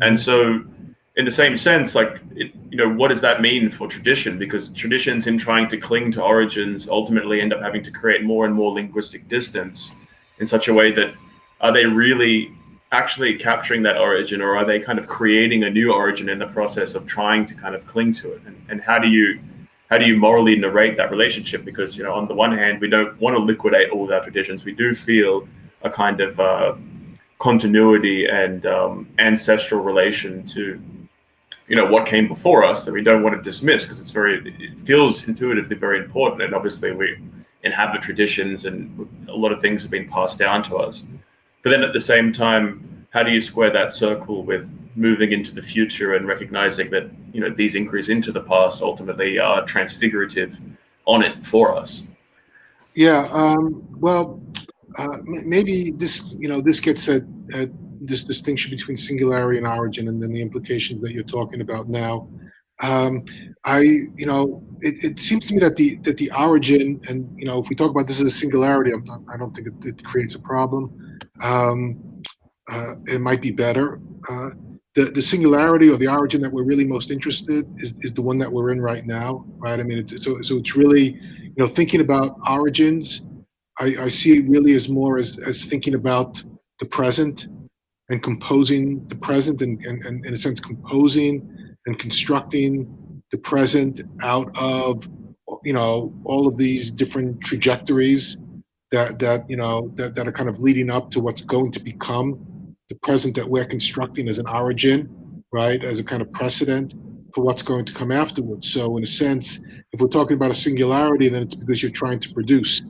And so, in the same sense, like, you know, what does that mean for tradition? Because traditions, in trying to cling to origins, ultimately end up having to create more and more linguistic distance in such a way that, are they really actually capturing that origin, or are they kind of creating a new origin in the process of trying to kind of cling to it? And how do you morally narrate that relationship? Because, you know, on the one hand, we don't want to liquidate all of our traditions. We do feel a kind of continuity and ancestral relation to, you know, what came before us that we don't want to dismiss, because it feels intuitively very important. And obviously we inhabit traditions and a lot of things have been passed down to us. But then at the same time, how do you square that circle with moving into the future and recognizing that, you know, these inquiries into the past ultimately are transfigurative on it for us? Yeah, maybe this, you know, this gets at this distinction between singularity and origin, and then the implications that you're talking about now. You know, it seems to me that the origin, and, you know, if we talk about this as a singularity, I don't think it creates a problem. It might be better. The singularity or the origin that we're really most interested is the one that we're in right now, right? I mean, so it's really, you know, thinking about origins. I see it really as more as thinking about the present and composing the present, and in a sense composing and constructing the present out of, you know, all of these different trajectories that you know that are kind of leading up to what's going to become the present that we're constructing as an origin, right, as a kind of precedent for what's going to come afterwards. So in a sense, if we're talking about a singularity, then it's because you're trying to produce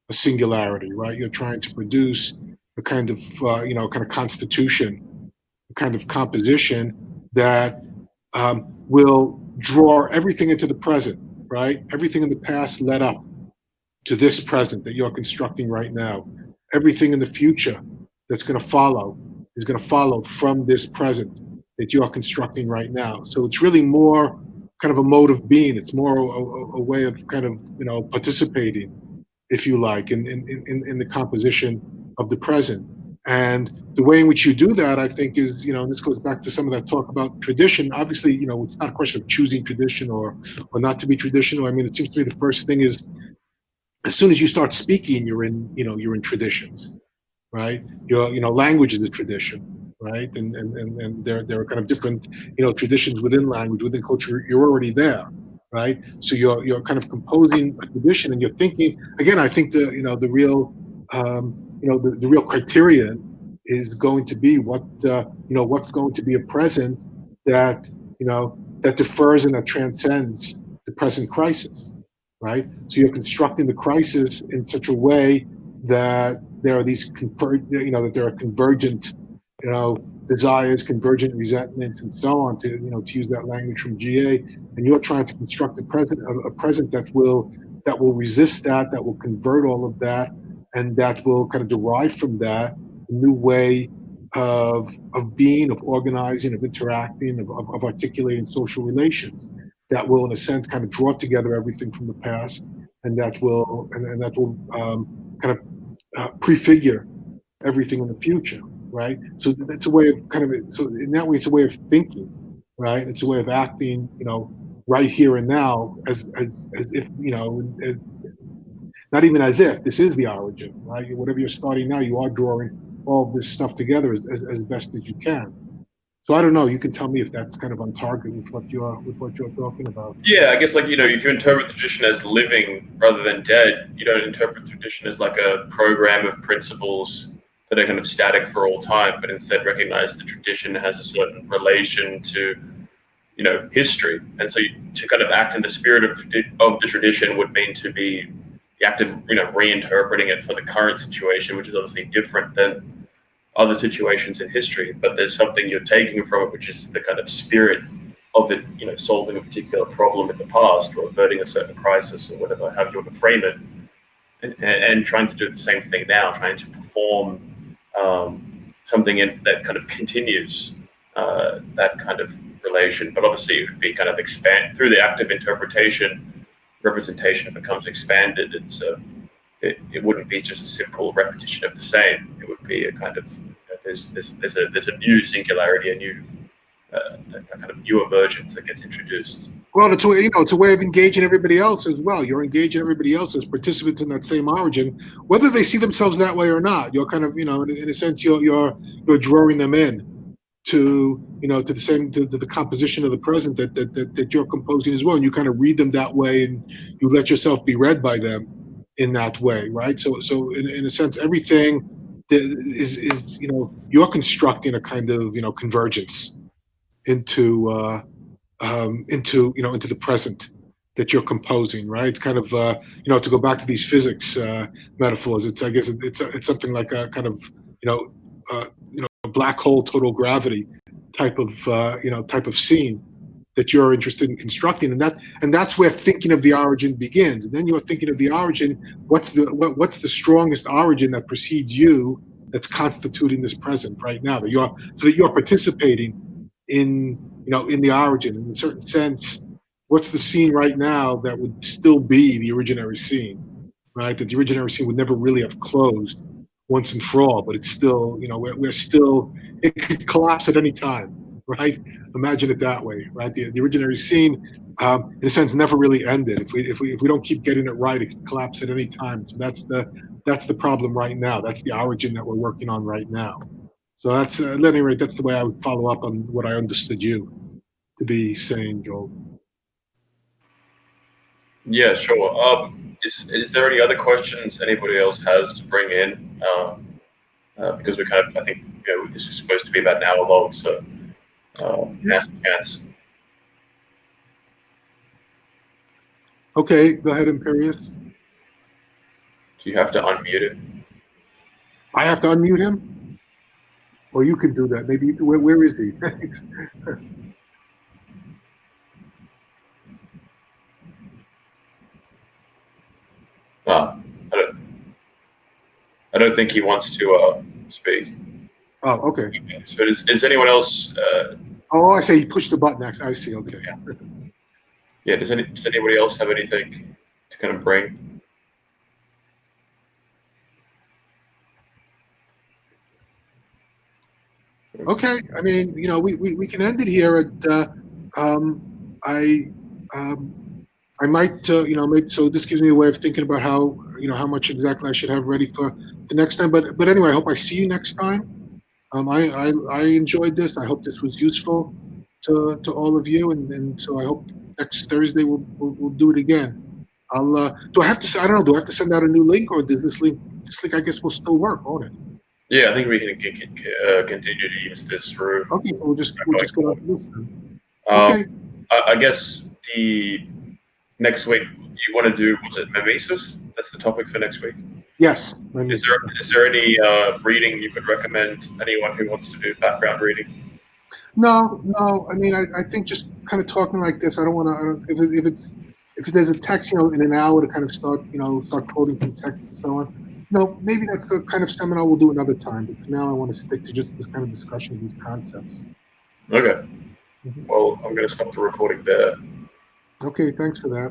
a singularity, right? You're trying to produce a kind of you know, kind of constitution, a kind of composition that will draw everything into the present, right? Everything in the past led up to this present that you're constructing right now. Everything in the future that's going to follow is going to follow from this present that you're constructing right now. So it's really more kind of a mode of being. It's more a way of kind of, you know, participating, if you like, in the composition of the present. And the way in which you do that, I think, is, you know, this goes back to some of that talk about tradition. Obviously, you know, it's not a question of choosing tradition or not to be traditional. I mean, it seems to me the first thing is, as soon as you start speaking, you're in traditions, right? You know, language is a tradition, right? And there are kind of different, you know, traditions within language, within culture. You're already there, right? So you're kind of composing a tradition, and you're thinking. Again, I think the real the real criterion is going to be what's going to be a present that that differs and that transcends the present crisis, right? So you're constructing the crisis in such a way that there are that there are convergent, desires, convergent resentments, and so on. To use that language from GA, and you're trying to construct a present that will resist that will convert all of that, and that will kind of derive from that a new way of being, of organizing, of interacting, of articulating social relations that will, in a sense, kind of draw together everything from the past, and that will kind of prefigure everything in the future, right? So that's a way of so in that way, it's a way of thinking, right? It's a way of acting, right here and now, as if not even as if this is the origin, right? Whatever you're starting now, you are drawing all of this stuff together as best as you can. So I don't know. You can tell me if that's kind of on target with what you're talking about. Yeah, I guess if you interpret tradition as living rather than dead, you don't interpret tradition as like a program of principles that are kind of static for all time, but instead recognize the tradition has a certain relation to history, and so to kind of act in the spirit of the tradition would mean to be the act of reinterpreting it for the current situation, which is obviously different than other situations in history, but there's something you're taking from it, which is the kind of spirit of it, solving a particular problem in the past or averting a certain crisis or whatever, however you want to frame it, and trying to do the same thing now, trying to perform something that kind of continues that kind of relation. But obviously it would be kind of expand through the act of interpretation, representation becomes expanded. It wouldn't be just a simple repetition of the same. It would be a kind of there's a new singularity, a new kind of new emergence that gets introduced. Well, it's a way of engaging everybody else as well. You're engaging everybody else as participants in that same origin, whether they see themselves that way or not. You're kind of in a sense you're drawing them in to to the composition of the present that you're composing as well, and you kind of read them that way, and you let yourself be read by them in that way, right? So in a sense, everything is you're constructing a kind of convergence into the present that you're composing, right? It's kind of to go back to these physics metaphors. I guess it's something like a kind of black hole total gravity type of scene that you're interested in constructing, and that's where thinking of the origin begins. And then you're thinking of the origin. What's the strongest origin that precedes you, that's constituting this present right now, that you're participating in the origin. In a certain sense, what's the scene right now that would still be the originary scene, right? That the originary scene would never really have closed once and for all, but it's still, we're still, it could collapse at any time, right? Imagine it that way, right? The originary scene, in a sense, never really ended. If we don't keep getting it right, it can collapse at any time. So that's the problem right now. That's the origin that we're working on right now. So that's at any rate, that's the way I would follow up on what I understood you to be saying, Joel. Yeah, sure. Is there any other questions anybody else has to bring in? Because we kind of, I think, this is supposed to be about an hour long, so now's the chance. Okay, go ahead, Imperius. Do you have to unmute it? I have to unmute him? Or you can do that. Maybe you can, where is he? I don't think he wants to speak. Oh, okay. So is anyone else? Oh, I say he pushed the button. I see. Okay. Yeah. Does anybody else have anything to kind of bring? Okay. I mean, we can end it here at. I might, so this gives me a way of thinking about how much exactly I should have ready for the next time. But anyway, I hope I see you next time. I enjoyed this. I hope this was useful to all of you, and so I hope next Thursday we'll do it again. Do I have to? I don't know. Do I have to send out a new link, or does this link this link, I guess, will still work, won't it? Yeah, I think we can continue to use this room. Okay, we'll just go on to this then. Um, Okay. I guess the next week you want to do, was it mimesis? That's the topic for next week. Yes. Is there any reading you could recommend anyone who wants to do background reading? No. I mean, I think just kind of talking like this. I don't want to. If there's a text, in an hour to kind of start quoting from text and so on. Maybe that's the kind of seminar we'll do another time. But for now, I want to stick to just this kind of discussion of these concepts. Okay. Well, I'm going to stop the recording there. Okay. Thanks for that.